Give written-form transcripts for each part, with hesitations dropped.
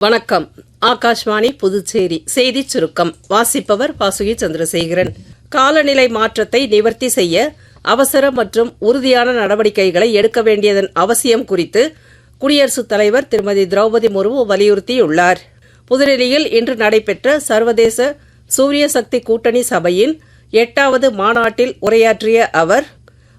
வணக்கம். ஆகாஷ்வாணி புதுச்சேரி செய்திச் சுருக்கம் வாசிப்பவர் வாசுகி சந்திரசேகரன். காலநிலை மாற்றத்தை நிவர்த்தி செய்ய அவசர மற்றும் உறுதியான நடவடிக்கைகளை எடுக்க வேண்டியதன் அவசியம் குறித்து குடியரசுத் தலைவர் திருமதி திரௌபதி முர்மு வலியுறுத்தியுள்ளார். புதுடெல்லியில் இன்று நடைபெற்ற சர்வதேச சூரிய சக்தி கூட்டணி சபையின் 8வது மாநாட்டில் உரையாற்றிய அவர்,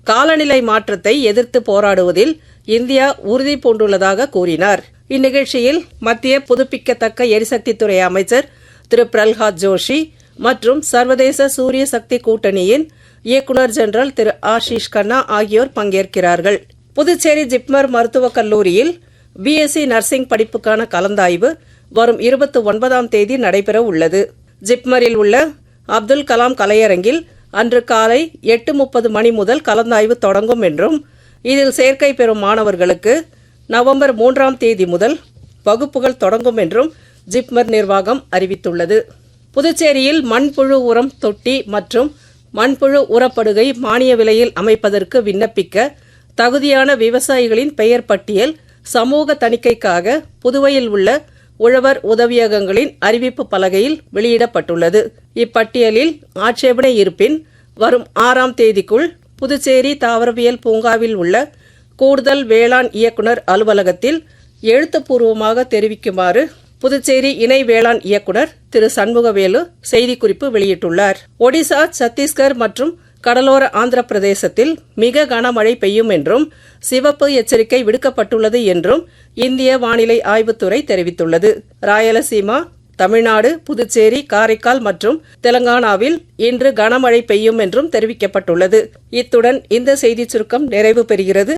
காலநிலை மாற்றத்தை எதிர்த்து போராடுவதில் இந்தியா உறுதி பூண்டுள்ளதாக கூறினார். இந்நிகழ்ச்சியில் மத்திய புதுப்பிக்கத்தக்க எரிசக்தித்துறை அமைச்சர் திரு பிரல்ஹாத் ஜோஷி மற்றும் சர்வதேச சூரிய சக்தி கூட்டணியின் இயக்குநர் ஜெனரல் திரு ஆஷிஷ் கண்ணா ஆகியோர் பங்கேற்கிறார்கள். புதுச்சேரி ஜிப்மர் மருத்துவக் கல்லூரியில் பிஎஸ்சி நர்சிங் படிப்புக்கான கலந்தாய்வு வரும் 29ஆம் தேதி நடைபெற உள்ளது. ஜிப்மரில் உள்ள அப்துல் கலாம் கலையரங்கில் அன்று காலை 8:30 மணி முதல் கலந்தாய்வு தொடங்கும் என்றும், இதில் சேர்க்கை பெறும் மாணவர்களுக்கு நவம்பர் 3ஆம் தேதி முதல் வகுப்புகள் தொடங்கும் என்றும் ஜிப்மர் நிர்வாகம் அறிவித்துள்ளது. புதுச்சேரியில் மண்புழு உரம் தொட்டி மற்றும் மண்புழு உரப்படுகை மானிய விலையில் அமைப்பதற்கு விண்ணப்பிக்க தகுதியான விவசாயிகளின் பெயர் பட்டியல் சமூக தணிக்கைக்காக புதுவையில் உள்ள உழவர் உதவியகங்களின் அறிவிப்பு பலகையில் வெளியிடப்பட்டுள்ளது. இப்பட்டியலில் ஆட்சேபனை இருப்பின் வரும் 6ஆம் தேதிக்குள் புதுச்சேரி தாவரவியல் பூங்காவில் உள்ள கூடுதல் வேளாண் இயக்குநர் அலுவலகத்தில் எழுத்துப்பூர்வமாக தெரிவிக்குமாறு புதுச்சேரி இணை வேளாண் இயக்குநர் திரு சண்முகவேலு செய்திக்குறிப்பு வெளியிட்டுள்ளார். ஒடிசா, சத்தீஸ்கர் மற்றும் கடலோர ஆந்திர பிரதேசத்தில் மிக கனமழை பெய்யும் என்றும் சிவப்பு எச்சரிக்கை விடுக்கப்பட்டுள்ளது என்றும் இந்திய வானிலை ஆய்வுத்துறை தெரிவித்துள்ளது. ராயலசீமா, தமிழ்நாடு, புதுச்சேரி, காரைக்கால் மற்றும் தெலங்கானாவில் இன்று கனமழை பெய்யும் என்றும் தெரிவிக்கப்பட்டுள்ளது. இத்துடன் இந்த செய்திச் சுருக்கம் நிறைவு பெறுகிறது.